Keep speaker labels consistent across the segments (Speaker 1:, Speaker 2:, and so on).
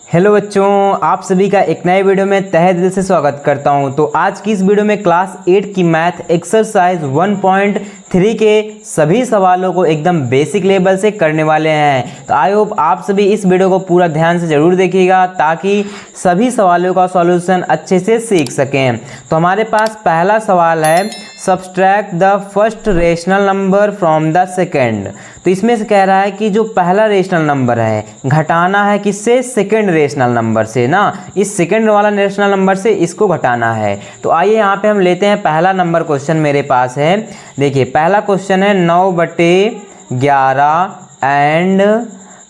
Speaker 1: Hello बच्चों, आप सभी का एक नए वीडियो में तहे दिल से स्वागत करता हूं। तो आज की इस वीडियो में क्लास 8 की मैथ एक्सरसाइज 1.3 के सभी सवालों को एकदम बेसिक लेवल से करने वाले हैं। तो आई होप आप सभी इस वीडियो को पूरा ध्यान से ज़रूर देखिएगा ताकि सभी सवालों का सॉल्यूशन अच्छे से सीख सकें। तो हमारे पास पहला सवाल है, subtract the first rational number from the second. तो इसमें से कह रहा है कि जो पहला रेशनल नंबर है घटाना है किससे, सेकेंड रेशनल नंबर से ना, इस सेकेंड वाला रेशनल नंबर से इसको घटाना है। तो आइए यहाँ पे हम लेते हैं पहला नंबर क्वेश्चन मेरे पास है। देखिए पहला क्वेश्चन है 9/11 एंड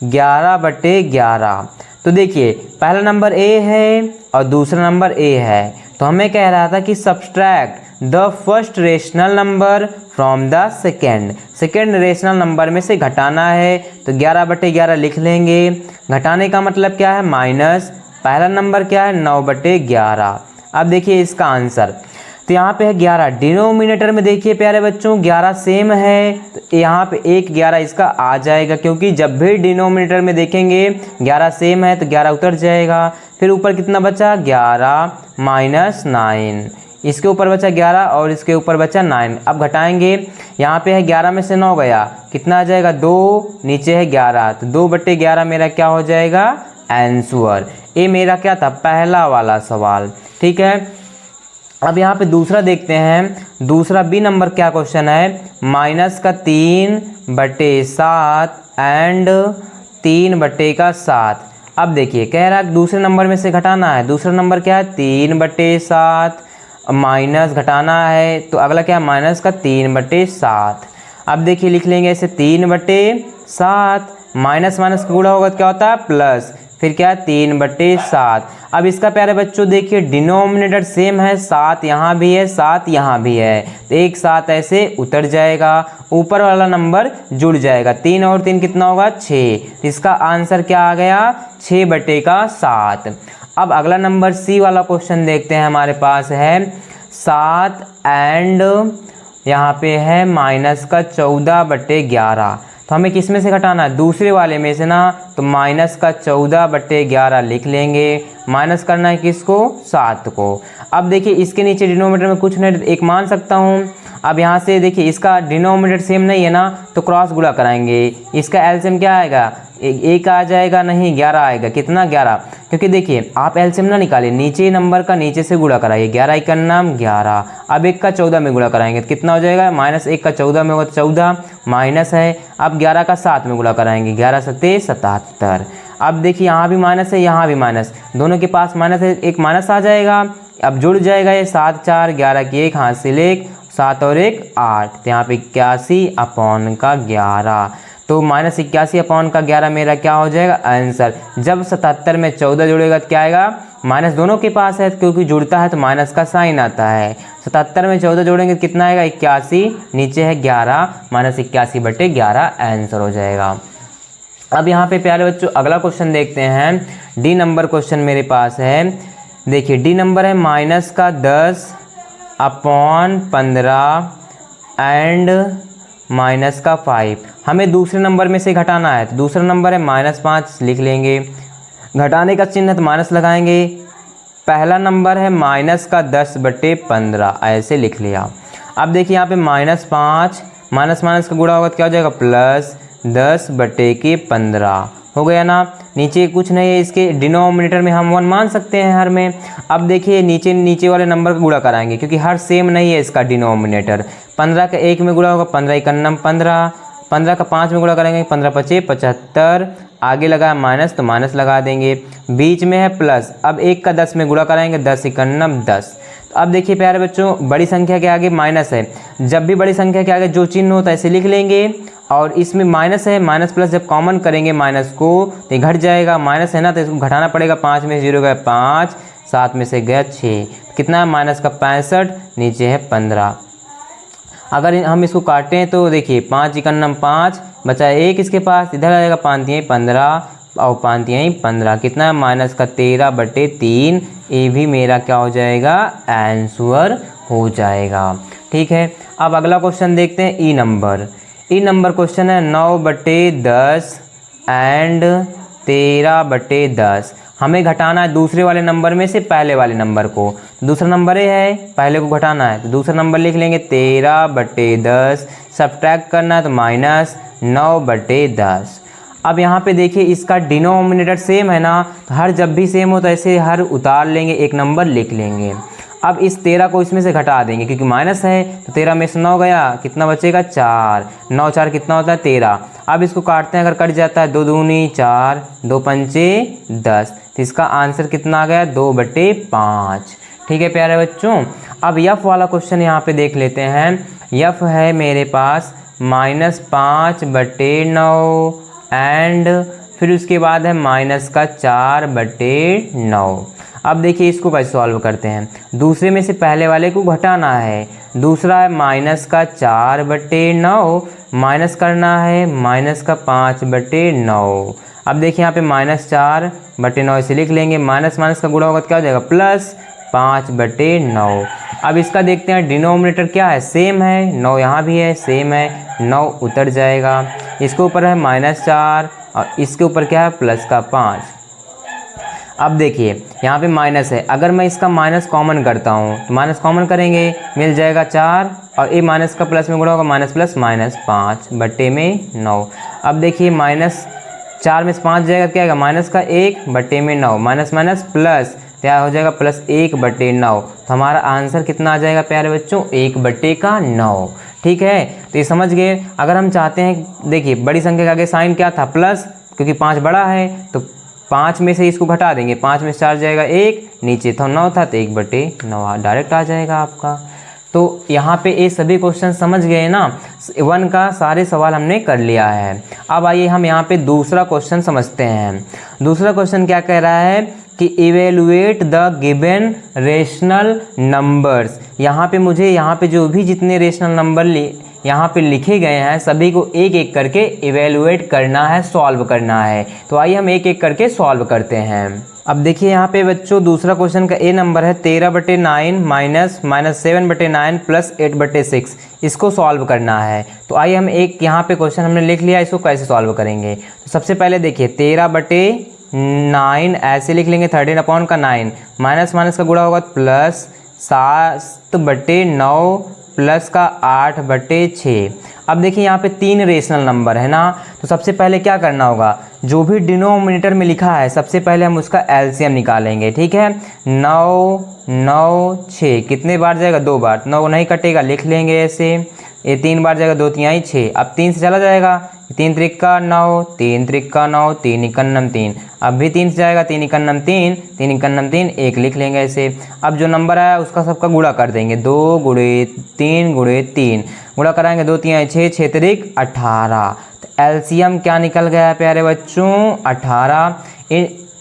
Speaker 1: 11/11। तो देखिए पहला नंबर ए है और दूसरा नंबर ए है। तो हमें कह रहा था कि subtract the first rational number from the second rational number में से घटाना है। तो 11/11 लिख लेंगे। घटाने का मतलब क्या है, माइनस। पहला नंबर क्या है, 9/11। अब देखिए इसका आंसर, तो यहाँ पे है 11। डिनोमिनेटर में देखिए प्यारे बच्चों 11 सेम है, तो यहाँ पे 11 इसका आ जाएगा, क्योंकि जब भी डिनोमिनेटर में देखेंगे 11 सेम है तो 11 उतर जाएगा। फिर ऊपर कितना बचा, 11 - 9। इसके ऊपर बचा 11 और इसके ऊपर बचा 9। अब घटाएंगे, यहाँ पे है 11 में से 9 गया, कितना आ जाएगा, 2। नीचे है 11, तो 2/11 मेरा क्या हो जाएगा, आंसर। ये मेरा क्या था, पहला वाला सवाल। ठीक है, अब यहाँ पे दूसरा देखते हैं। दूसरा बी नंबर क्या क्वेश्चन है, -3/7 एंड 3/7। अब देखिए कह रहा है दूसरे नंबर में से घटाना है। दूसरा नंबर क्या है, 3/7, माइनस घटाना है, तो अगला क्या है, माइनस का 3/7। अब देखिए लिख लेंगे ऐसे 3/7, माइनस माइनस का गुणा होगा तो क्या होता है, प्लस। फिर क्या है, 3/7। अब इसका प्यारे बच्चों देखिए डिनोमिनेटर सेम है, 7 यहाँ भी है 7 यहाँ भी है, तो एक 7 ऐसे उतर जाएगा, ऊपर वाला नंबर जुड़ जाएगा। 3 और 3 कितना होगा, 6। इसका आंसर क्या आ गया, 6/7। अब अगला नंबर सी वाला क्वेश्चन देखते हैं। हमारे पास है 7 एंड यहाँ पे है -14/11। तो हमें किस में से घटाना है, दूसरे वाले में से ना, तो -14/11 लिख लेंगे। माइनस करना है किसको, 7 को। अब देखिए इसके नीचे डिनोमिनेटर में कुछ नहीं, एक मान सकता हूँ। अब यहाँ से देखिए इसका डिनोमिनेटर सेम नहीं है ना, तो क्रॉस गुणा कराएंगे। इसका एलसीएम क्या आएगा, एक आ जाएगा, नहीं 11 आएगा। कितना, 11। क्योंकि देखिए आप एलसीएम ना निकालिए, नीचे नंबर का नीचे से गुणा कराइए। 11 × 11। अब 1 का 14 में गुणा कराएंगे तो कितना हो जाएगा, -1 का 14 में होगा 14, माइनस है। अब 11 का 7 में गुणा कराएंगे, 11 × 7 = 77। अब देखिए यहाँ भी माइनस है, यहाँ भी माइनस, दोनों के पास माइनस है, एक माइनस आ जाएगा। अब जुड़ जाएगा ये 7 × 4 = 11 की 1 हाथ से लेक, 7 और 1 8, तो यहाँ पे 81/11। तो -81/11 मेरा क्या हो जाएगा, आंसर। जब 77 में 14 जुड़ेगा तो क्या आएगा, माइनस दोनों के पास है, क्योंकि जुड़ता है तो माइनस का साइन आता है। 77 में 14 जोड़ेंगे तो कितना आएगा, 81। नीचे है 11, -81/11 आंसर हो जाएगा। अब यहाँ पे प्यारे बच्चों अगला क्वेश्चन देखते हैं। डी नंबर क्वेश्चन मेरे पास है। देखिए डी नंबर है -10/15 एंड -5। हमें दूसरे नंबर में से घटाना है, तो दूसरा नंबर है -5 लिख लेंगे। घटाने का चिन्ह है तो माइनस लगाएंगे। पहला नंबर है -10/15, ऐसे लिख लिया। अब देखिए यहाँ पे -5, माइनस माइनस का गुणा होगा तो क्या हो जाएगा, +10/15 हो गया ना। नीचे कुछ नहीं है, इसके डिनोमिनेटर में हम 1 मान सकते हैं हर में। अब देखिए नीचे वाले नंबर का गुणा कराएंगे, क्योंकि हर सेम नहीं है इसका डिनोमिनेटर। 15 का 1 में गुणा होगा, 15 × 9 = 15। 15 का 5 में गुणा करेंगे, 15 × 5 = 75। आगे लगा माइनस तो माइनस लगा देंगे, बीच में है प्लस। अब 1 का 10 में गुणा कराएंगे, 10 × 9 = 10। तो अब देखिए प्यारे बच्चों बड़ी संख्या के आगे माइनस है, जब भी बड़ी संख्या के आगे जो चिन्ह होता है ऐसे लिख लेंगे। और इसमें माइनस है, माइनस प्लस जब कॉमन करेंगे माइनस को तो घट जाएगा, माइनस है ना तो इसको घटाना पड़ेगा। 5 में 0 गया 5, 7 में से गया 6, कितना है माइनस का 65, नीचे है 15। अगर हम इसको काटें तो देखिए 5 × 9 = 5, बचा 1 इसके पास, इधर आ जाएगा 5 × 3 = 15 और 5 × 3 = 15, कितना है -13/3। ये भी मेरा क्या हो जाएगा, आंसर हो जाएगा। ठीक है, अब अगला क्वेश्चन देखते हैं। ई नंबर क्वेश्चन है 9/10 एंड 13/10। हमें घटाना है दूसरे वाले नंबर में से पहले वाले नंबर को। दूसरा नंबर ये है, पहले को घटाना है तो दूसरा नंबर लिख लेंगे 13/10। सब्ट्रैक्ट करना है तो -9/10। अब यहाँ पे देखिए इसका डिनोमिनेटर सेम है ना, तो हर जब भी सेम हो तो ऐसे हर उतार लेंगे, एक नंबर लिख लेंगे। अब इस 13 को इसमें से घटा देंगे क्योंकि माइनस है, तो 13 में से 9 गया, कितना बचेगा 4। 9 4 कितना होता है 13। अब इसको काटते हैं, अगर कट जाता है 2 दूनी 4, 2 पंचे 10, तो इसका आंसर कितना आ गया 2/5। ठीक है प्यारे बच्चों। अब यफ वाला क्वेश्चन यहाँ पे देख लेते हैं। यफ है मेरे पास -5/9 एंड फिर उसके बाद है -4/9। अब देखिए इसको कैसे सॉल्व करते हैं। दूसरे में से पहले वाले को घटाना है, दूसरा है -4/9, माइनस करना है -5/9। अब देखिए यहाँ पे -4/9 इसे लिख लेंगे, माइनस माइनस का गुणा होगा तो क्या हो जाएगा +5/9। अब इसका देखते हैं डिनोमिनेटर क्या है, सेम है, 9 यहाँ भी है, सेम है, 9 उतर जाएगा। इसके ऊपर है -4 और इसके ऊपर क्या है +5। अब देखिए यहाँ पे माइनस है, अगर मैं इसका माइनस कॉमन करता हूँ तो माइनस कॉमन करेंगे, मिल जाएगा 4 और ये माइनस का प्लस में गुणा होगा, -5/9। अब देखिए -4 में से 5 जाएगा क्या आएगा, -1/9, माइनस माइनस प्लस क्या हो जाएगा +1/9। तो हमारा आंसर कितना आ जाएगा प्यारे बच्चों 1/9। ठीक है, तो ये समझ गए। अगर हम चाहते हैं, देखिए बड़ी संख्या के आगे साइन क्या था प्लस, क्योंकि 5 बड़ा है तो 5 में से इसको घटा देंगे, 5 में से 4 जाएगा 1, नीचे था 9 था तो 1/9 डायरेक्ट आ जाएगा आपका। तो यहाँ पे ये सभी क्वेश्चन समझ गए ना, 1 का सारे सवाल हमने कर लिया है। अब आइए हम यहाँ पे दूसरा क्वेश्चन समझते हैं। दूसरा क्वेश्चन क्या कह रहा है कि evaluate the given rational numbers. यहाँ पे मुझे यहाँ पे जो भी जितने रेशनल नंबर यहाँ पे लिखे गए हैं सभी को एक एक करके इवेलुएट करना है, सॉल्व करना है। तो आइए हम एक एक करके सॉल्व करते हैं। अब देखिए यहाँ पे बच्चों दूसरा क्वेश्चन का ए नंबर है 13/9 -7/9 + 8/6। इसको सॉल्व करना है। तो आइए हम एक यहाँ पे क्वेश्चन हमने लिख लिया, इसको कैसे सॉल्व करेंगे। तो सबसे पहले देखिए 13/9 ऐसे लिख लेंगे, 13/9 माइनस माइनस का गुणा होगा +7/9 प्लस का 8/6। अब देखिए यहाँ पे 3 रेशनल नंबर है ना, तो सबसे पहले क्या करना होगा, जो भी डिनोमिनेटर में लिखा है सबसे पहले हम उसका एलसीएम निकालेंगे। ठीक है, 9 9 6 कितने बार जाएगा 2 बार, 9 नहीं कटेगा, लिख लेंगे ऐसे। ये 3 बार जाएगा, 2 3 6, अब 3 से चला जाएगा, 3 त्रिका 9, 3 त्रिका 9, 3 इकन्नम 3, अब भी 3 से जाएगा, 3 इकन्नम 3, 3 इकन्नम 3, 1 लिख लेंगे ऐसे। अब जो नंबर आया उसका सबका गुणा कर देंगे, 2 × 3 × 3 गुणा कराएंगे, 2 3 6, 6 त्रिक 18। तो एलसीएम क्या निकल गया प्यारे बच्चों 18।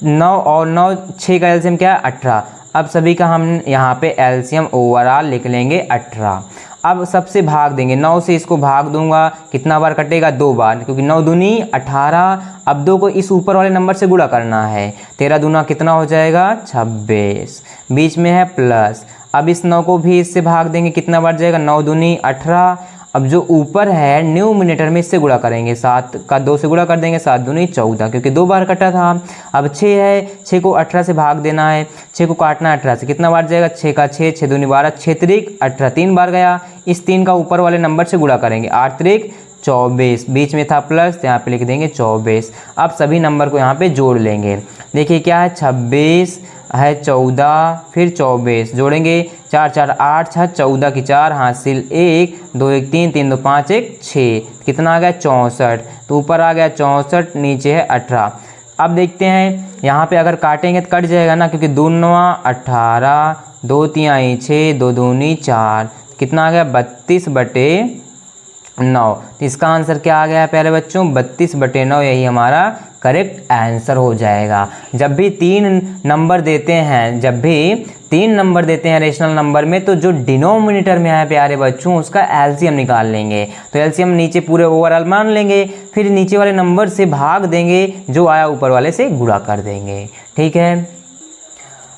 Speaker 1: 9 और 9 6 का एलसीएम क्या है 18। अब सभी का हम यहाँ पे एलसीएम ओवरऑल लिख लेंगे 18। अब सबसे भाग देंगे, 9 से इसको भाग दूंगा, कितना बार कटेगा 2 बार, क्योंकि 9 दूनी 18। अब 2 को इस ऊपर वाले नंबर से गुणा करना है, 13 दूना कितना हो जाएगा 26, बीच में है प्लस। अब इस 9 को भी इससे भाग देंगे, कितना बार जाएगा 9 दूनी 18। अब जो ऊपर है न्यूमिनेटर में इससे गुणा करेंगे, 7 का 2 से गुणा कर देंगे, 7 दूनी 14, क्योंकि 2 बार कटा था। अब 6 है, 6 को 18 से भाग देना है, 6 को काटना है 18 से, कितना बार जाएगा 6 का 6, 6 दूनी 12, 6 त्रिक 18 3 बार गया। इस 3 का ऊपर वाले नंबर से गुणा करेंगे, 8 त्रिक 24, बीच में था प्लस तो यहाँ पे लिख देंगे 24। अब सभी नंबर को यहाँ पे जोड़ लेंगे, देखिए क्या है 26 है, 14 फिर 24 जोड़ेंगे, 4 4 8 6 14 की 4 हासिल 1 2 1 3 3 2 5 1 6, कितना आ गया 64। तो ऊपर आ गया 64, नीचे है 18। अब देखते हैं यहाँ पे अगर काटेंगे तो कट जाएगा ना, क्योंकि 2 9 18, 2 3 6, 2 दूनी 4, कितना आ गया 32/9। तो इसका आंसर क्या आ गया प्यारे बच्चों 32/9, यही हमारा करेक्ट आंसर हो जाएगा। जब भी 3 नंबर देते हैं, जब भी 3 नंबर देते हैं रेशनल नंबर में, तो जो डिनोमिनेटर में है प्यारे बच्चों उसका एलसीएम निकाल लेंगे। तो एलसीएम नीचे पूरे ओवरऑल मान लेंगे, फिर नीचे वाले नंबर से भाग देंगे, जो आया ऊपर वाले से गुणा कर देंगे। ठीक है,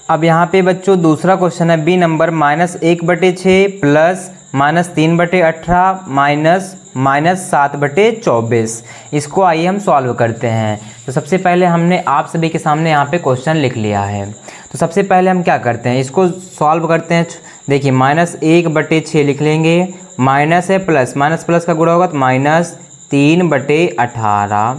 Speaker 1: अब यहाँ पे बच्चों दूसरा क्वेश्चन है बी नंबर -1/6 + -3/18 -7/24। इसको आइए हम सॉल्व करते हैं। तो सबसे पहले हमने आप सभी के सामने यहाँ पे क्वेश्चन लिख लिया है। तो सबसे पहले हम क्या करते हैं, इसको सॉल्व करते हैं। देखिए -1/6 लिख लेंगे, माइनस है प्लस, माइनस प्लस का गुणा होगा तो -3/18।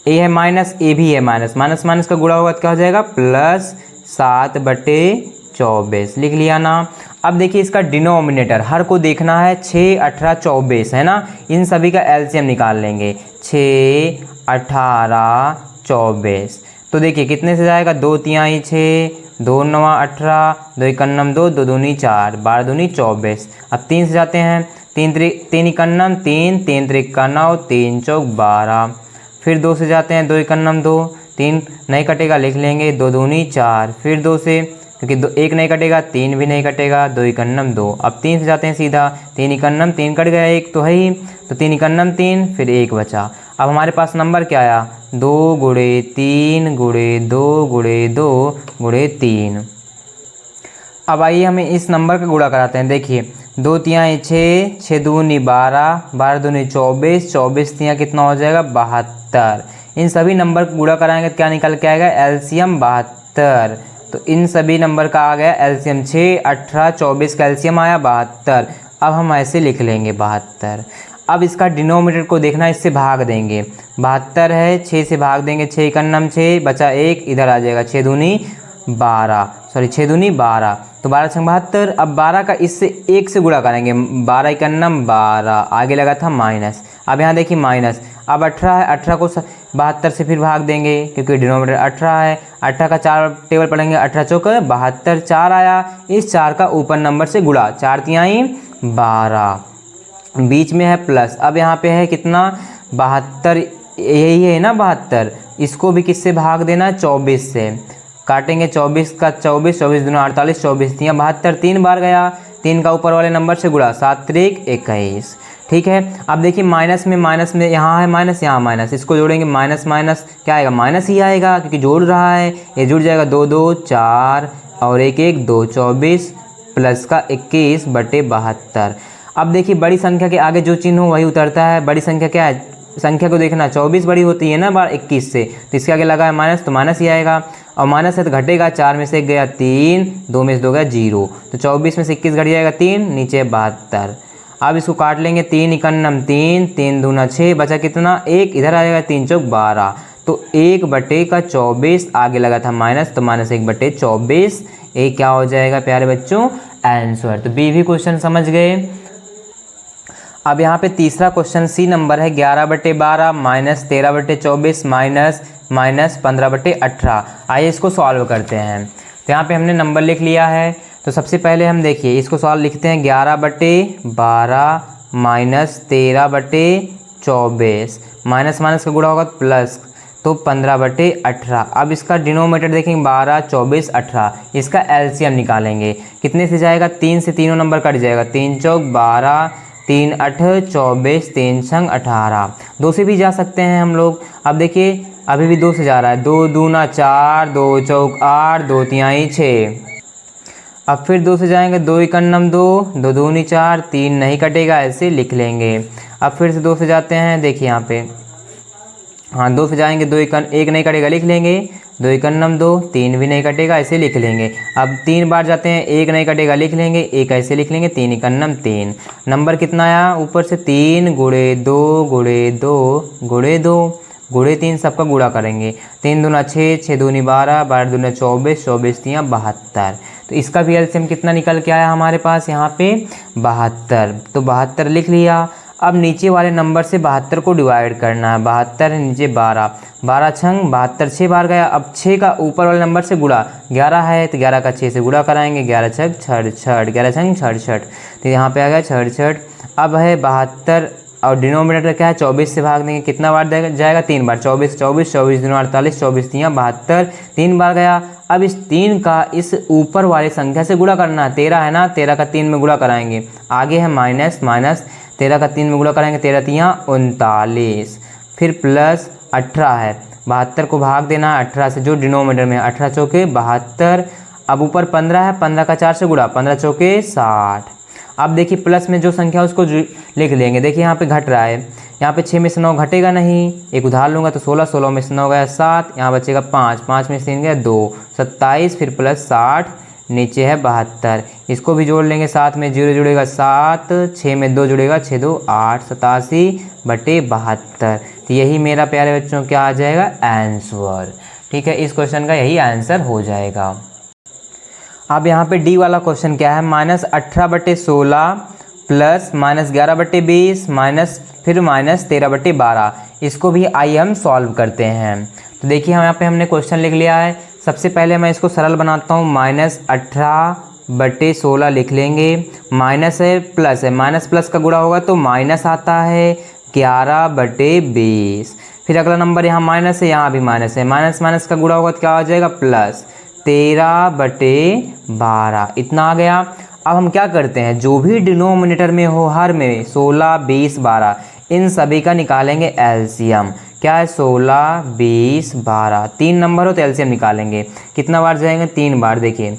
Speaker 1: ए है माइनस, ए भी है माइनस, माइनस माइनस का गुणा होगा तो क्या हो जाएगा +7/24। लिख लिया ना। अब देखिए इसका डिनोमिनेटर हर को देखना है, 6, 18, 24 है ना। इन सभी का एलसीएम निकाल लेंगे, 6, 18, 24। तो देखिए कितने से जाएगा, 2 तिहाई 6, 2 9 18, 2 इकन्नम 2, 2 दूनी 4, 12 दूनी 24। अब 3 से जाते हैं, 3 इकन्नम 3, 3 त्रिका 9, 3 चौक 12। फिर 2 से जाते हैं, 2 इकन्नम 2, 3 नहीं कटेगा लिख लेंगे, 2 दूनी 4। फिर 2 से, क्योंकि 1 नहीं कटेगा 3 भी नहीं कटेगा, 2 इकन्नम 2। अब 3 से जाते हैं सीधा, 3 इकन्नम 3 कट गया, 1 तो है ही, तो 3 इकन्नम 3, फिर 1 बचा। अब हमारे पास नंबर क्या आया, 2 × 3 × 2 × 2 × 3। अब आइए हमें इस नंबर का गुणा कराते हैं। देखिए 2 तिहाई 6, 6 दूनी 12, 12 दूनी 24, 24 तिहाई कितना हो जाएगा 72। इन सभी नंबर को गुणा कराएंगे तो क्या निकल के आएगा, एलसीएम 72। तो इन सभी नंबर का आ गया एलसीएम, 6, 18, 24 का एलसीएम आया 72। अब हम ऐसे लिख लेंगे 72। अब इसका डिनोमिनेटर को देखना, इससे भाग देंगे, 72 है 6 से भाग देंगे, 6 इकन्नम 6 बचा 1, इधर आ जाएगा 6 दूनी 12, सॉरी 6 दूनी 12, तो 12 छंग 72। अब 12 का इससे 1 से गुणा करेंगे, 12 इकन्नम 12, आगे लगा था माइनस। अब यहाँ देखिए माइनस, अब 18 है, 18 को 72 से फिर भाग देंगे क्योंकि डिनोमिनेटर 18 है। 18 का 4 टेबल पढ़ेंगे, 18 चौक 72, 4 आया। इस 4 का ऊपर नंबर से गुणा, 4 तिहाई 12, बीच में है प्लस। अब यहाँ पे है कितना 72, यही है ना 72। इसको भी किससे भाग देना, 24 से। काटेंगे 24 का 24, 24 दूना 48, 24 तिहाई 72, 3 बार गया, 3 का ऊपर वाले नंबर से गुणा, 7 त्रिक 21। ठीक है। अब देखिए माइनस में यहाँ है माइनस, यहाँ माइनस, इसको जोड़ेंगे माइनस माइनस क्या आएगा, माइनस ही आएगा क्योंकि जोड़ रहा है। ये जुड़ जाएगा 2 2 4 और 1 1 2, 24 प्लस का 21/72। अब देखिए बड़ी संख्या के आगे जो चिन्ह हो वही उतरता है। बड़ी संख्या क्या है, संख्या को देखना, 24 बड़ी होती है ना 21 से, तो इसके आगे लगा है माइनस, तो माइनस ही आएगा। और माइनस है तो घटेगा, 4 में से 1 गया 3, 2 में से 2 गया 0, तो 24 में से 21 घट जाएगा 3, नीचे 72। अब इसको काट लेंगे, 3 इकन्नम 3, 3 दूना 6, बचा कितना 1, इधर आ जाएगा 3 चौक 12, तो 1/24, आगे लगा था माइनस, तो -1/24। ये क्या हो जाएगा प्यारे बच्चों, आंसर। तो बी भी क्वेश्चन समझ गए। अब यहाँ पे तीसरा क्वेश्चन सी नंबर है, 11/12 -13/24 -15/18। आइए इसको सॉल्व करते हैं। तो यहाँ पे हमने नंबर लिख लिया है। तो सबसे पहले हम देखिए इसको सॉल्व लिखते हैं, 11/12 -13/24, माइनस माइनस का गुणा होगा तो प्लस, तो 15/18। अब इसका डिनोमिनेटर देखेंगे, 12, 24, 18, इसका एलसीएम निकालेंगे। कितने से जाएगा, 3 से तीनों नंबर कट जाएगा, 3 चौक 12, 3 8 24, 3 छंग 18। 2 से भी जा सकते हैं हम लोग। अब देखिए अभी भी 2 से जा रहा है, 2 दूना 4, 2 चौक 8, 2 तिहाई 6। अब फिर 2 से जाएंगे, 2 इकन्नम 2, 2 दूनी 4, 3 नहीं कटेगा, ऐसे लिख लेंगे। अब फिर से 2 से जाते हैं, देखिए यहाँ पे, हाँ 2 से जाएंगे, 1 नहीं कटेगा लिख लेंगे, 2 इकन्नम 2, 3 भी नहीं कटेगा, ऐसे लिख लेंगे। अब 3 बार जाते हैं, 1 नहीं कटेगा लिख लेंगे, 1 ऐसे लिख लेंगे, 3 इकन्नम 3। नंबर कितना आया ऊपर से, 3 × 2 × 2 × 2 × 3, सबका गुणा करेंगे, 3 दूना 6, 6 दूनी 12, 12 दूना 24, 24 तिहाई 72। तो इसका भी एलसीएम कितना निकल के आया हमारे पास यहाँ पे 72। तो 72 लिख लिया। अब नीचे वाले नंबर से 72 को डिवाइड करना है, 72 नीचे 12, 12 छंग 72, 6 बार गया। अब 6 का ऊपर वाले नंबर से गुणा, 11 है तो 11 का 6 से गुणा कराएंगे, 11 छंग 66, 11 छंग 66, तो यहाँ पे आ गया 66। अब है 72 और डिनोमिनेटर क्या है, 24 से भाग देंगे, कितना बार जाएगा 3 बार, 24 24, 24 दूना 48, 24 तिहाई 72, 3 बार गया। अब इस 3 का इस ऊपर वाली संख्या से गुणा करना है, 13 है ना, 13 का 3 में गुणा कराएंगे, आगे है माइनस माइनस, 13 का 3 में गुणा कराएंगे, 13 तिहाई 39, फिर प्लस 18 है, 72 को भाग देना है 18 से, जो डिनोमिनेटर में 18 चौके 72। अब ऊपर 15 है, 15 का 4 से गुणा, 15 चौके 60। अब देखिए प्लस में जो संख्या उसको लिख लेंगे। देखिए यहाँ पे घट रहा है, यहाँ पे 6 में से 9 घटेगा नहीं, एक उधार लूँगा तो 16, 16 में से 9 गया 7, यहाँ बचेगा 5, 5 में से 3 गया 2, 27 फिर प्लस 60, नीचे है 72। इसको भी जोड़ लेंगे, 7 में 0 जुड़ेगा 7, 6 में 2 जुड़ेगा 6 2 8, 87/72। तो यही मेरा प्यारे बच्चों क्या आ जाएगा आंसर। ठीक है, इस क्वेश्चन का यही आंसर हो जाएगा। अब यहाँ पे डी वाला क्वेश्चन क्या है, -18/16 प्लस -11/20 फिर -13/12। इसको भी आइए हम सॉल्व करते हैं। तो देखिए यहाँ पे हमने क्वेश्चन लिख लिया है। सबसे पहले मैं इसको सरल बनाता हूँ, -18/16 लिख लेंगे, माइनस है प्लस है, माइनस प्लस का गुणा होगा तो माइनस आता है 11/20। फिर अगला नंबर यहाँ माइनस है, यहाँ भी माइनस है, माइनस माइनस का गुणा होगा तो क्या आ जाएगा प्लस 13/12, इतना आ गया। अब हम क्या करते हैं, जो भी डिनोमिनेटर में हो हर में 16, 20, 12 इन सभी का निकालेंगे एलसीएम। क्या है 16, 20, 12, 3 नंबर हो तो एलसीएम निकालेंगे। कितना बार जाएंगे 3 बार, देखिए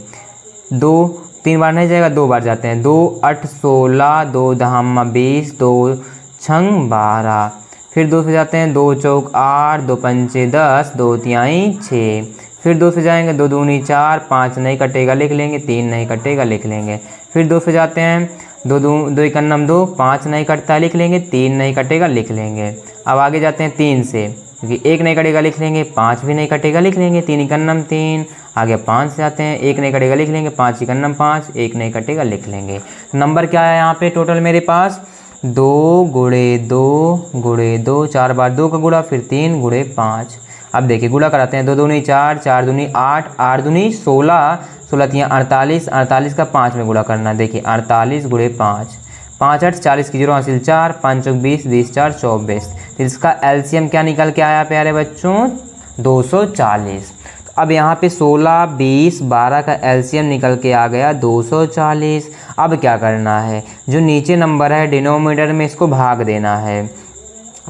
Speaker 1: 3 बार नहीं जाएगा, 2 बार जाते हैं। 2 8 16, 2 दहम 20, 2 छंग 12, फिर 2 से जाते हैं, 2 चौक 8, 2 पंचे 10, 2 तिहाई 6, फिर 2 से जाएंगे, 2 दूनी 4, 5 नहीं कटेगा लिख लेंगे, 3 नहीं कटेगा लिख लेंगे। फिर 2 से जाते हैं, 2 इकन्नम 2, 5 नहीं कटता लिख लेंगे, 3 नहीं कटेगा लिख लेंगे। अब आगे जाते हैं 3 से, क्योंकि 1 नहीं कटेगा लिख लेंगे, 5 भी नहीं कटेगा लिख लेंगे, 3 इकन्नम 3। आगे 5 से आते हैं, 1 नहीं कटेगा लिख लेंगे, 5 इकन्नम 5, 1 नहीं कटेगा लिख लेंगे। नंबर क्या है यहाँ पे टोटल मेरे पास 2 गुणे 2, 4 बार 2 का गुणा, फिर 3 गुणे 5। अब देखिए गुणा कराते हैं, 2 दूनी 4, 4 दूनी 8, 8 दूनी 16, 16 तियाँ 48, 48 का 5 में गुणा करना। देखिए 48 गुणे 5, 5 8 40 की 0 हासिल 4, 5 चौक 20, 20 4 24। तो इसका एलसीएम क्या निकल के आया प्यारे बच्चों 240। अब यहाँ पे 16, 20, 12 का एलसीएम निकल के आ गया 240। अब क्या करना है, जो नीचे नंबर है डिनोमिनेटर में इसको भाग देना है।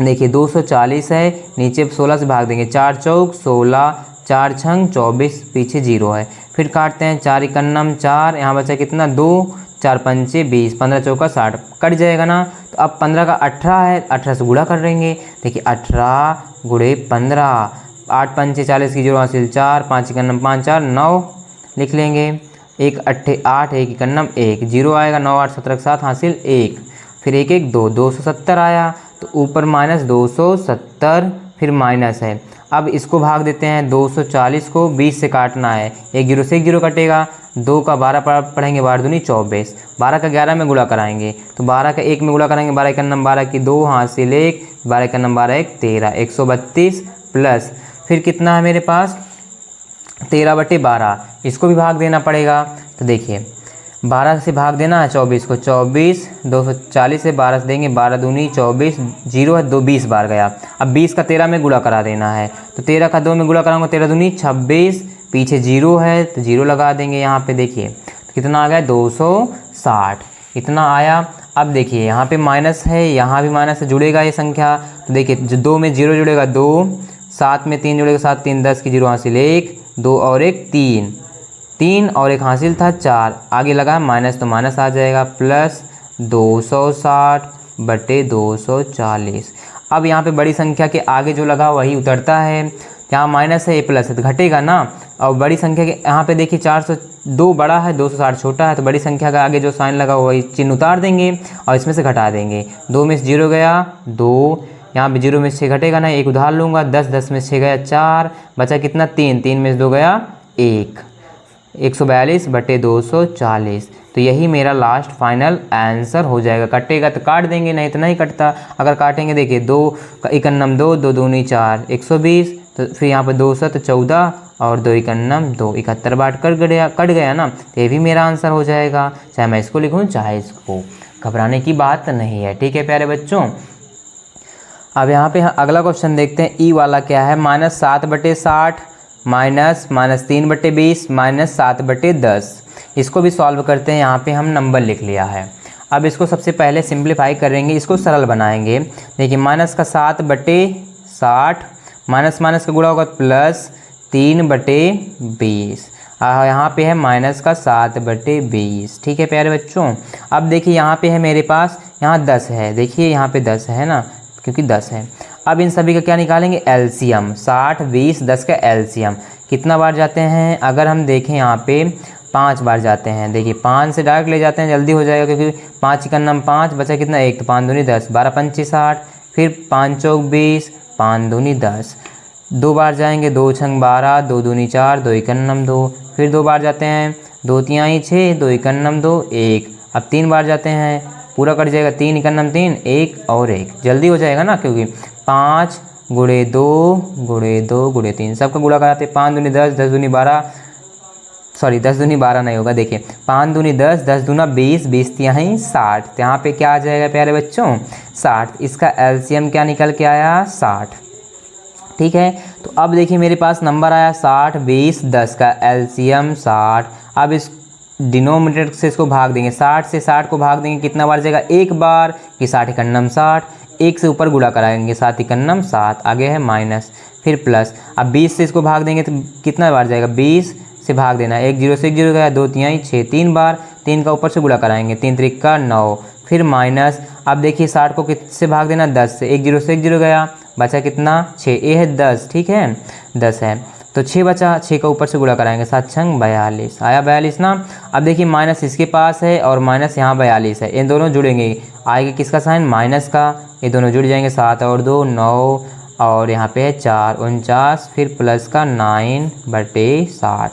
Speaker 1: देखिए 240 है, नीचे 16 से भाग देंगे, 4 चौक 16, 4 छंग 24, पीछे 0 है। फिर काटते हैं, 4 इकन्नम 4, यहाँ बचा कितना 2, 4 पंचे 20, 15 चौका 60, कट जाएगा ना। तो अब 15 का 18 है, 18 से गुणा कर देंगे। देखिए 18 गुणे 15, 8 पंचे 40 की 0 हासिल 4, 5 इकन्नम 5 4 9 लिख लेंगे, 1 8 8, 1 इकन्नम 1, 0 आएगा, 9 8 17 7 हासिल 1, फिर 1 1 2, 270 आया। तो ऊपर माइनस 270, फिर माइनस है। अब इसको भाग देते हैं, 240 को 20 से काटना है, 1 0 से 1 0 कटेगा, 2 का 12 पढ़ेंगे, 12 दूनी 24, 12 का 11 में गुणा कराएंगे, तो 12 का 1 में गुणा कराएंगे, 12 इकन्नम 12 की 2 हासिल 1, 12 इकन्नम 12 1 13, 132 प्लस फिर कितना है मेरे पास 13/12, इसको भी भाग देना पड़ेगा। तो देखिए 12 से भाग देना है 24 को, 24 240 से 12 से देंगे, 12 दूनी 24, 0 है 2 20 बार गया। अब 20 का 13 में गुणा करा देना है, तो 13 का 2 में गुणा कराऊंगा, 13 दूनी 26, पीछे 0 है तो 0 लगा देंगे यहाँ पे। देखिए तो कितना आ गया 260, इतना आया। अब देखिए यहाँ पे माइनस है, यहाँ भी माइनस है, जुड़ेगा ये संख्या। तो देखिए 2 में 0 जुड़ेगा 2, 7 में 3 जुड़ेगा 7 3 10 की 0 हासिल 1, 2 और 1 3, 3 और 1 हासिल था 4, आगे लगा माइनस तो माइनस आ जाएगा, प्लस 260/240। अब यहाँ पे बड़ी संख्या के आगे जो लगा वही उतरता है, यहाँ माइनस है ये प्लस है तो घटेगा ना। और बड़ी संख्या के यहाँ पे देखिए 402 बड़ा है, 260 छोटा है, तो बड़ी संख्या का आगे जो साइन लगा वही चिन्ह उतार देंगे और इसमें से घटा देंगे। 2 में से 0 गया 2, यहाँ पे 0 में से 6 घटेगा ना, 1 उधार लूँगा, 10 10 में से 6 गया 4, बचा कितना 3, 3 में से 2 गया 1, 142/240। तो यही मेरा लास्ट फाइनल आंसर हो जाएगा। कटेगा तो काट देंगे, नहीं तो नहीं कटता। अगर काटेंगे देखिए 2 इकन्नम 2, 2 दूनी 4, 120, तो फिर यहाँ पर 2 7 14 और 2 इकन्नम 2, 71 बार कट गया ना, तो ये भी मेरा आंसर हो जाएगा, चाहे मैं इसको लिखूँ चाहे इसको। घबराने की बात नहीं है, ठीक है प्यारे बच्चों। अब यहाँ पे अगला क्वेश्चन देखते हैं, ई वाला क्या है, -7/60 -3/20 -7/10। इसको भी सॉल्व करते हैं। यहाँ पे हम नंबर लिख लिया है। अब इसको सबसे पहले सिंप्लीफाई करेंगे, इसको सरल बनाएंगे। देखिए माइनस का 7/60, माइनस माइनस का गुणा होगा प्लस 3/20। यहाँ पे है माइनस का 7/20। ठीक है प्यारे बच्चों। अब देखिए यहाँ पे है मेरे पास, यहाँ 10 है, देखिए यहाँ पे 10 है ना, क्योंकि 10 है। अब इन सभी का क्या निकालेंगे, एलसीएम। 60, 20, 10 का एलसीएम कितना बार जाते हैं, अगर हम देखें यहाँ पे 5 बार जाते हैं। देखिए 5 से डायरेक्ट ले जाते हैं, जल्दी हो जाएगा, क्योंकि 5 का नम 5 बचा कितना 1, तो 5 दूनी 10, 12 पंची 60, फिर 5 चौक 20, 5 दूनी 10। 2 बार जाएंगे, 2 छंग 12, 2 दूनी 4, 2 इकन्नम 2, फिर 2 बार जाते हैं, 2 तिहाई 6, 2 इकन्नम 2, 1। अब 3 बार जाते हैं, पूरा कट जाएगा, 3 इकन्नम 3, 1 और 1, जल्दी हो जाएगा ना, क्योंकि 5 गुणे 2 गुणे 2 गुणे 3 सबका गुणा कराते हैं। 5 दूनी 10, 10 दूनी 12, सॉरी 10 दूनी 12 नहीं होगा, देखिए 5 दूनी 10, 10 दूना 20, 20 तिहाई 60, तो यहाँ पे क्या आ जाएगा प्यारे बच्चों, 60। इसका एलसीएम क्या निकल के आया, 60। ठीक है, तो अब देखिए मेरे पास नंबर आया 60, 20, 10 का एलसीएम 60। अब इस डिनोमिनेटर से इसको भाग देंगे, 60 से 60 को भाग देंगे, कितना बार जाएगा, एक बार, कि 60 इकन्नम 60, 1 से ऊपर गुणा कराएंगे, 7 इकन्नम 7, आगे है माइनस, फिर प्लस। अब 20 से इसको भाग देंगे तो कितना बार जाएगा, 20 से भाग देना, 1 0 से 1 0 गया, 2 तिहाई 6, 3 बार, 3 का ऊपर से गुणा कराएंगे, 3 त्रिका 9, फिर माइनस। अब देखिए 60 को किससे भाग देना, 10 से, 1 0 से 1 0 गया, बचा कितना 6, ये है 10। ठीक है 10 है, तो 6 बचा, 6 का ऊपर से गुणा कराएंगे, 7 छंग 42, आया 42 ना। अब देखिए माइनस इसके पास है और माइनस यहाँ 42 है, इन दोनों जुड़ेंगे, आएगा किसका साइन, माइनस का, ये दोनों जुड़ जाएंगे, 7 और 2 9, और यहाँ पे है 4 49, फिर प्लस का 9/60।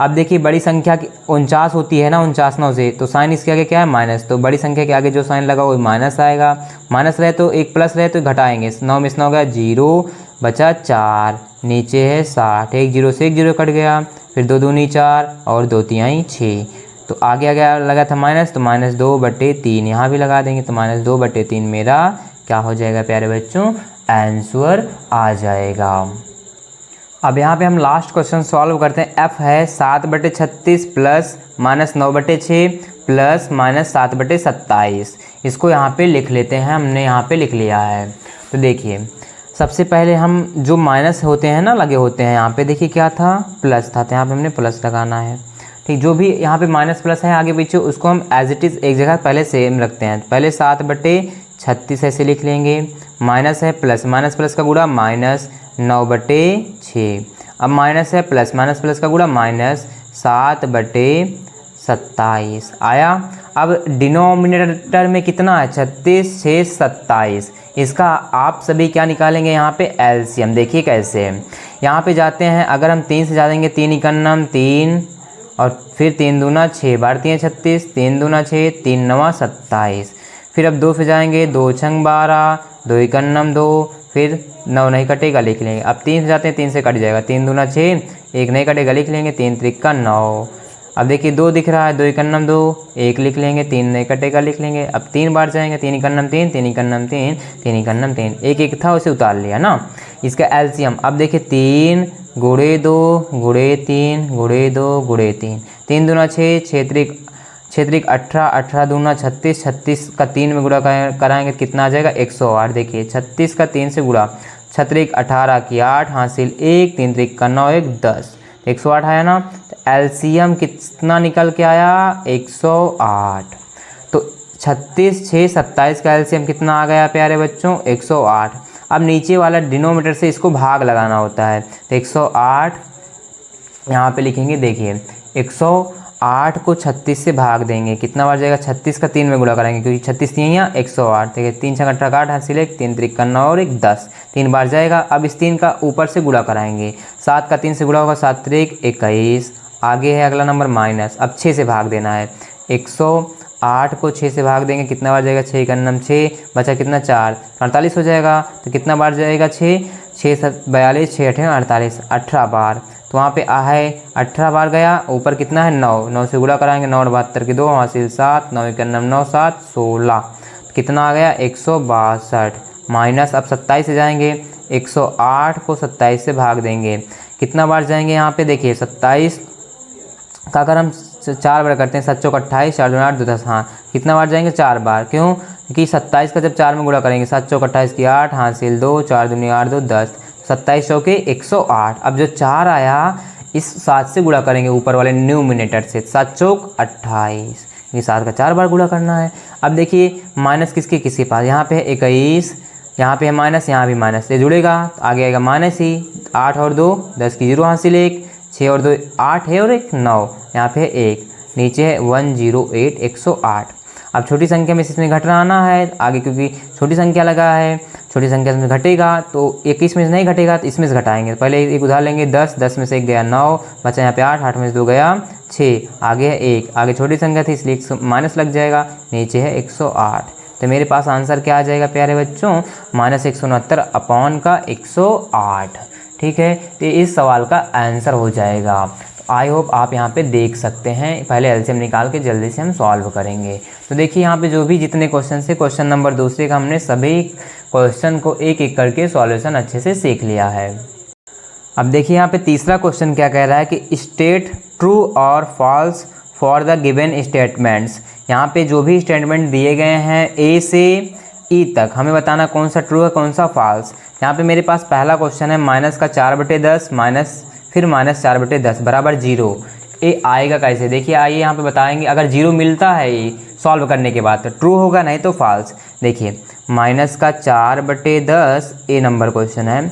Speaker 1: अब देखिए बड़ी संख्या की 49 होती है ना, 49 9 से, तो साइन इसके आगे क्या है, माइनस, तो बड़ी संख्या के आगे जो साइन लगा वो माइनस आएगा। माइनस रहे तो एक, प्लस रहे तो घटाएंगे, 9 में 9 गया 0, बचा 4, नीचे है 60, 1 0 से 1 0 कट गया, फिर 2 दूनी 4 और 2 तिहाई 6, तो आगे आगे लगा था माइनस, तो -2/3 यहाँ भी लगा देंगे, तो -2/3 मेरा क्या हो जाएगा प्यारे बच्चों, आंसर आ जाएगा। अब यहाँ पे हम लास्ट क्वेश्चन सॉल्व करते हैं। एफ है 7/36 प्लस -9/6 प्लस -7/27। इसको यहाँ पे लिख लेते हैं, हमने यहाँ पे लिख लिया है। तो देखिए सबसे पहले हम जो माइनस होते हैं ना, लगे होते हैं यहाँ पे, देखिए क्या था, प्लस था, तो यहाँ पे हमने प्लस लगाना है। ठीक, जो भी यहाँ पे माइनस प्लस है आगे पीछे, उसको हम एज इट इज़ एक जगह पहले सेम रखते हैं। पहले 7/36 ऐसे लिख लेंगे, माइनस है प्लस, माइनस प्लस का गुणा -9/6, अब माइनस है प्लस, माइनस प्लस का गुणा -7/27 आया। अब डिनोमिनेटर में कितना है, 36 6 27, इसका आप सभी क्या निकालेंगे यहाँ पे, एलसीएम। देखिए कैसे है, यहाँ पे जाते हैं, अगर हम 3 से जा देंगे, 3 इकन्नम 3, और फिर 3 दूना 6, बार 3 36, 3 दूना 6, 3 9 27, फिर अब 2 से जाएंगे, 2 छंग 12, 2 इकन्नम 2, फिर 9 नहीं कटेगा, लिख लेंगे। अब 3 से जाते हैं, 3 से कट जाएगा, 3 दूना 6, 1 नहीं कटेगा, लिख लेंगे, 3 त्रिका 9। अब देखिए 2 दिख रहा है, 2 इकन्नम 2, 1 लिख लेंगे, 3 नहीं कटेगा, लिख लेंगे। अब 3 बार जाएंगे, 3 इकन्नम 3, 3 इकन्नम 3, 3 इकन्नम 3, 1 1 था उसे उतार लिया ना। इसका एलसीएम अब देखिए 3 गुणे 2 गुणे 3 गुणे 2 गुणे 3, 3 दूना 6, 6 त्रिक 18, 18 दूना 36, 36 का 3 में गुणा कराएंगे कितना आ जाएगा, 108। देखिए 36 का 3 से गुणा, 6 त्रिक 18 की 8 हासिल 1, 3 त्रिक का 9 1 10, 108 आया ना। तो एलसीएम कितना निकल के आया, 108। तो 36 6 27 का एलसीएम कितना आ गया प्यारे बच्चों, 108। अब नीचे वाला डिनोमिनेटर से इसको भाग लगाना होता है, तो 108 यहाँ पे लिखेंगे। देखिए 108 को 36 से भाग देंगे, कितना बार जाएगा, 36 का 3 में गुणा करेंगे, क्योंकि 36 3 यहाँ 108, देखिए 3 6 18 8 हासिल 1, 3 त्रिक का 9 और 1 10, 3 बार जाएगा। अब इस 3 का ऊपर से गुणा कराएंगे, 7 का 3 से गुणा होगा, 7 त्रिक 21, आगे है अगला नंबर माइनस। अब 6 से भाग देना है, 108 को 6 से भाग देंगे, कितना बार जाएगा, 6 का 6, बचा कितना 4, 48 हो जाएगा। तो कितना बार जाएगा, 6 6 7 42, 6 8 48, 18 बार। तो वहाँ पे आ है 18 बार गया, ऊपर कितना है 9, 9 से गुणा कराएंगे, 9 72 की 2 हासिल 7, 9 इकन्नम 9 7 16, कितना आ गया 162 माइनस। अब 27 से जाएंगे, 108 को 27 से भाग देंगे, कितना बार जाएंगे यहाँ पे, देखिए 27 का अगर हम 4 बार करते हैं, 7 चौक 28, 4 दूना 8 2 10, हाँ कितना बार जाएंगे 4 बार, क्यों, क्योंकि 27 का जब 4 में गुणा करेंगे, 7 चौक 28 की 8 हासिल 2, 4 दूनी 8 2 10, 27 चौके 108। अब जो 4 आया इस 7 से गुणा करेंगे ऊपर वाले न्यूमिनेटर से, 7 चौक 28, ये 7 का 4 बार गुणा करना है। अब देखिए माइनस किसके किसके पास, यहाँ पे है 21, यहाँ पे है माइनस, यहाँ भी माइनस, ये जुड़ेगा तो आगे आएगा माइनस ही। 8 और 2 10 की 0 हासिल 1, 6 और 2 8 है और 1 9, यहाँ पे है 1, नीचे है 108 108। अब छोटी संख्या में इसमें घट रहा आना है आगे, क्योंकि छोटी संख्या लगा है, छोटी संख्या में घटेगा तो 21 में से नहीं घटेगा तो इसमें से घटाएंगे। पहले एक उदाहरण लेंगे, 10, 10 में से 1 गया 9, बचा यहाँ पे 8, 8 में से 2 गया 6, आगे है 1, आगे छोटी संख्या थी इसलिए 100 माइनस लग जाएगा, नीचे है 108। तो मेरे पास आंसर क्या आ जाएगा प्यारे बच्चों, -169 अपॉन का 108। ठीक है, तो इस सवाल का आंसर हो जाएगा। आई होप आप यहाँ पे देख सकते हैं, पहले एलसीएम निकाल के जल्दी से हम सॉल्व करेंगे। तो देखिए यहाँ पे जो भी जितने क्वेश्चन से क्वेश्चन नंबर दूसरे का हमने सभी क्वेश्चन को एक एक करके सॉल्यूशन अच्छे से सीख लिया है। अब देखिए यहाँ पे तीसरा क्वेश्चन क्या कह रहा है कि स्टेट ट्रू और false for the given statements. यहाँ पे जो भी स्टेटमेंट दिए गए हैं ए से ई तक हमें बताना कौन सा ट्रू है कौन सा फॉल्स। यहाँ पे मेरे पास पहला क्वेश्चन है माइनस का 4/10 माइनस फिर -4/10 बराबर 0। ये आएगा कैसे, देखिए आइए यहाँ पे बताएंगे। अगर 0 मिलता है ये सॉल्व करने के बाद तो ट्रू होगा, नहीं तो फॉल्स। देखिए माइनस का 4/10 ए नंबर क्वेश्चन है,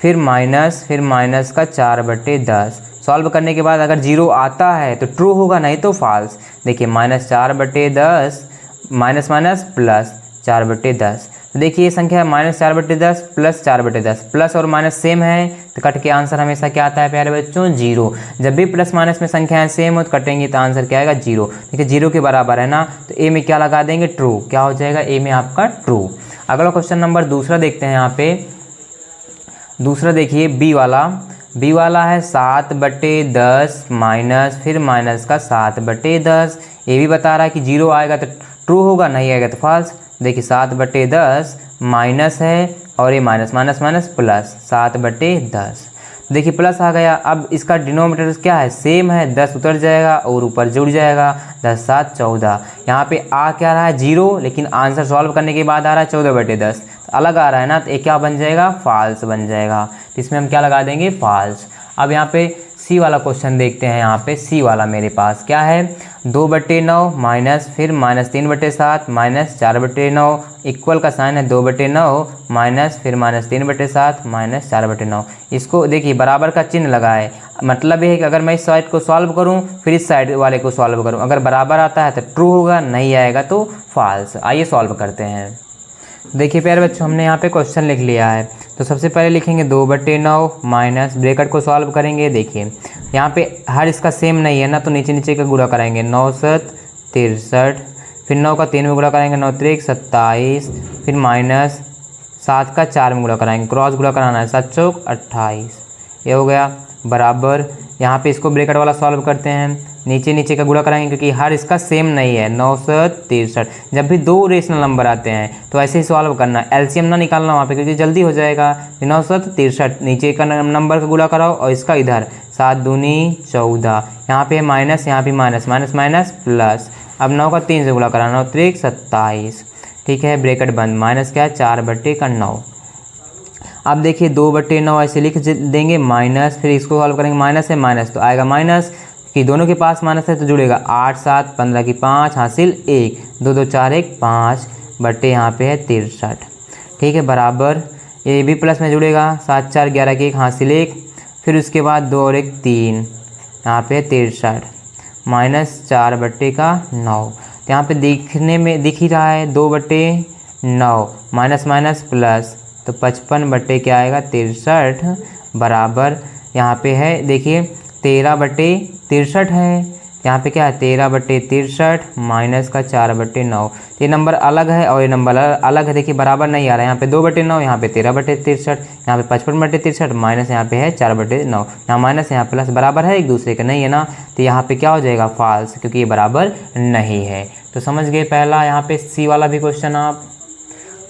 Speaker 1: फिर माइनस का 4/10 सॉल्व करने के बाद अगर 0 आता है तो ट्रू होगा, नहीं तो फॉल्स। देखिए -4/10 माइनस प्लस 4/10, तो देखिए ये संख्या है -4/10 प्लस 4/10, प्लस और माइनस सेम है तो कट के आंसर हमेशा क्या आता है प्यारे बच्चों, 0। जब भी प्लस माइनस में संख्याएं सेम हो तो कटेंगी तो आंसर क्या आएगा, 0। देखिए 0 के बराबर है ना, तो ए में क्या लगा देंगे, ट्रू। क्या हो जाएगा, ए में आपका ट्रू। अगला क्वेश्चन नंबर दूसरा देखते हैं। यहाँ पे दूसरा देखिए बी वाला है 7/10 माइनस फिर माइनस का 7/10। ये भी बता रहा है कि 0 आएगा तो ट्रू होगा, नहीं आएगा तो फॉल्स। देखिए 7/10 माइनस है और ये माइनस प्लस 7/10। देखिए प्लस आ गया। अब इसका डिनोमिनेटर क्या है, सेम है, 10 उतर जाएगा और ऊपर जुड़ जाएगा, 10 7 14। यहाँ पे आ क्या रहा है, 0, लेकिन आंसर सॉल्व करने के बाद आ रहा है 14/10, अलग आ रहा है ना, तो ये क्या बन जाएगा, फॉल्स बन जाएगा। तो इसमें हम क्या लगा देंगे, फॉल्स। अब यहाँ पे सी वाला क्वेश्चन देखते हैं। यहाँ पे सी वाला मेरे पास क्या है, 2/9 माइनस फिर -3/7 माइनस 4/9 इक्वल का साइन है 2/9 माइनस फिर -3/7 माइनस 4/9। इसको देखिए बराबर का चिन्ह लगा है, मतलब ये है कि अगर मैं इस साइड को सॉल्व करूं फिर इस साइड वाले को सॉल्व करूं, अगर बराबर आता है तो ट्रू होगा, नहीं आएगा तो फॉल्स। आइए सॉल्व करते हैं। देखिए प्यारे बच्चों हमने यहाँ पे क्वेश्चन लिख लिया है, तो सबसे पहले लिखेंगे 2/9 माइनस ब्रैकेट को सॉल्व करेंगे। देखिए यहाँ पे हर इसका सेम नहीं है ना, तो नीचे का गुणा करेंगे, 9 7 63, फिर 9 का 3 में गुणा करेंगे, 9 3 27, फिर माइनस 7 का 4 में गुणा कराएंगे, क्रॉस गुणा कराना है, 7 चौक 28, ये हो गया बराबर। यहाँ पे इसको ब्रैकेट वाला सॉल्व करते हैं, नीचे का गुणा कराएंगे क्योंकि हर इसका सेम नहीं है, 9 7 63। जब भी 2 रेशनल नंबर आते हैं तो ऐसे ही सॉल्व करना, एलसीएम ना निकालना वहाँ पे क्योंकि जल्दी हो जाएगा। 9 7 63 नीचे का नंबर का गुणा कराओ और इसका इधर 7 दूनी 14, यहाँ पे माइनस, यहाँ पे माइनस प्लस। अब 9 का 3 से गुणा कराना, 9 3 27, ठीक है, ब्रैकेट बंद, माइनस क्या है 4/9। अब देखिए 2/9 ऐसे लिख देंगे, माइनस फिर इसको सॉल्व करेंगे, माइनस है माइनस तो आएगा माइनस, कि दोनों के पास माइनस है तो जुड़ेगा, 8 7 15 की 5 हासिल 1, 2 2 4 1 5 बटे यहाँ पे है 63, ठीक है, बराबर। ये भी प्लस में जुड़ेगा, 7 4 11 की 1 हासिल 1, फिर उसके बाद 2 और 1 3, यहाँ पे 63 माइनस 4/9। तो यहाँ पे दिखने में दिख ही रहा है 2/9 माइनस प्लस, तो 55 बटे क्या आएगा 63 बराबर। यहाँ पे है देखिए 13/63 है, यहाँ पे क्या है 13/63 माइनस का 4/9। ये नंबर अलग है और ये नंबर अलग है, देखिए बराबर नहीं आ रहा है, यहाँ पे 2/9, यहाँ पे 13/63, यहाँ पे 55/63 माइनस यहाँ पे है 4/9, यहाँ माइनस यहाँ प्लस, बराबर है एक दूसरे के, नहीं है ना, तो यहाँ पे क्या हो जाएगा फॉल्स, क्योंकि ये बराबर नहीं है। तो समझ गए पहला। यहाँ पे सी वाला भी क्वेश्चन आप।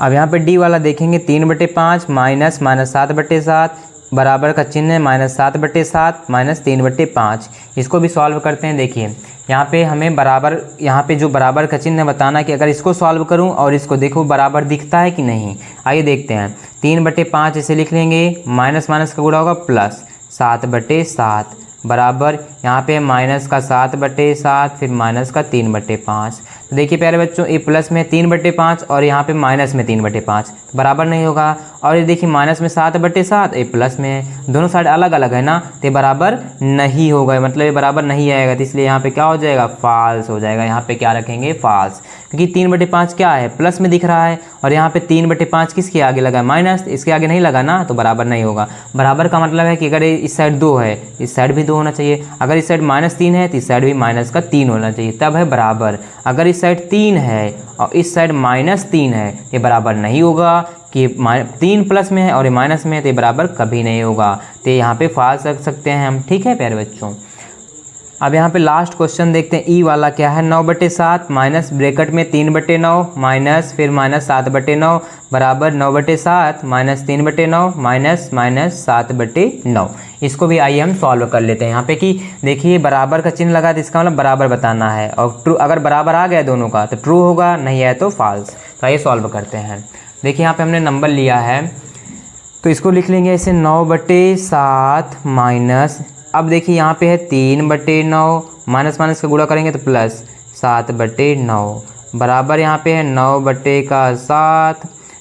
Speaker 1: अब यहाँ पे डी वाला देखेंगे, 3/5 माइनस 7/7 बराबर का चिन्ह है, -7/7 -3/5। इसको भी सॉल्व करते हैं। देखिए यहाँ पे हमें बराबर, यहाँ पे जो बराबर का चिन्ह है बताना कि अगर इसको सॉल्व करूँ और इसको देखो बराबर दिखता है कि नहीं। आइए देखते हैं। 3/5 इसे लिख लेंगे, माइनस माइनस का गुणा होगा प्लस, 7/7 बराबर यहाँ पे माइनस का 7/7 फिर माइनस का 3/5। तो देखिए प्यारे बच्चों, ये प्लस में 3/5 और यहाँ पे माइनस में 3/5 बराबर नहीं होगा। और ये देखिए माइनस में 7/7, ये प्लस में है, दोनों साइड अलग अलग है ना, तो बराबर नहीं होगा, मतलब ये बराबर नहीं आएगा। तो इसलिए यहाँ पे क्या हो जाएगा, फॉल्स हो जाएगा। यहाँ पे क्या रखेंगे, फॉल्स, क्योंकि 3/5 क्या है, प्लस में दिख रहा है और यहाँ पे 3/5 किसके आगे लगा, माइनस, इसके आगे नहीं लगा ना, तो बराबर नहीं होगा। बराबर का मतलब है कि अगर इस साइड 2 है, इस साइड भी 2 होना चाहिए। अगर इस साइड -3 है तो इस साइड भी -3 होना चाहिए, तब है बराबर। अगर इस साइड 3 है और इस साइड -3 है, ये बराबर नहीं होगा कि 3 प्लस में है और ये माइनस में है, तो ये बराबर कभी नहीं होगा। तो यहाँ पे फॉल्स रख सकते हैं हम, ठीक है प्यारे बच्चों। अब यहाँ पे लास्ट क्वेश्चन देखते हैं, ई वाला क्या है, 9/7 माइनस ब्रैकेट में 3/9 माइनस फिर माइनस 7/9 बराबर 9/7 माइनस 3/9 माइनस माइनस 7/9। इसको भी आइए हम सॉल्व कर लेते हैं। यहाँ पे कि देखिए बराबर का चिन्ह लगा, तो इसका मतलब बराबर बताना है, और ट्रू, अगर बराबर आ गया दोनों का तो ट्रू होगा, नहीं आया तो फॉल्स। तो आइए सॉल्व करते हैं। देखिए यहाँ पे हमने नंबर लिया है, तो इसको लिख लेंगे ऐसे 9/7 माइनस, अब देखिए यहाँ पे है 3/9 माइनस माइनस का गुणा करेंगे तो प्लस 7/9 बराबर यहाँ पे है 9/7।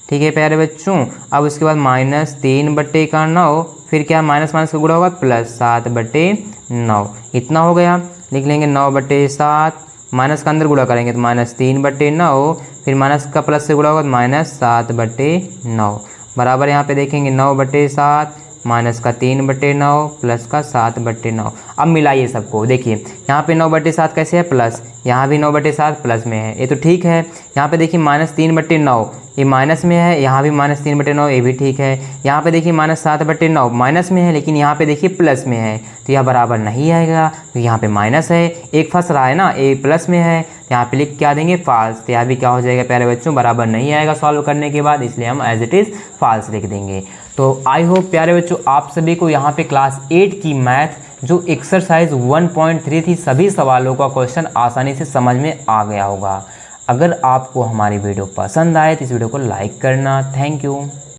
Speaker 1: ठीक है प्यारे बच्चों। अब उसके बाद -3/9 फिर क्या, माइनस माइनस का गुणा होगा प्लस 7/9, इतना हो गया। लिख लेंगे 9/7 माइनस का अंदर गुणा करेंगे तो -3/9 फिर माइनस का प्लस से गुणा होगा तो -7/9 बराबर यहाँ पे देखेंगे 9/7 माइनस का 3/9 प्लस का 7/9। अब मिलाइए सबको, देखिए यहाँ पे 9/7 कैसे है, प्लस, यहाँ भी 9/7 प्लस में है, ये तो ठीक है। यहाँ पे देखिए -3/9 ये माइनस में है, यहाँ भी -3/9 ये भी ठीक है। यहाँ पे देखिए -7/9 माइनस में है, लेकिन यहाँ पे देखिए प्लस में है, तो यह बराबर नहीं आएगा, तो यहाँ पे माइनस है, एक फंस रहा है ना, ए प्लस में है, यहाँ पे लिख क्या देंगे, फॉल्स। तो यहाँ भी क्या हो जाएगा प्यारे बच्चों, बराबर नहीं आएगा सॉल्व करने के बाद, इसलिए हम एज इट इज़ फॉल्स लिख देंगे। तो आई होप प्यारे बच्चों आप सभी को यहाँ पे क्लास 8 की मैथ जो एक्सरसाइज 1.3 थी, सभी सवालों का क्वेश्चन आसानी से समझ में आ गया होगा। अगर आपको हमारी वीडियो पसंद आए तो इस वीडियो को लाइक करना। Thank you.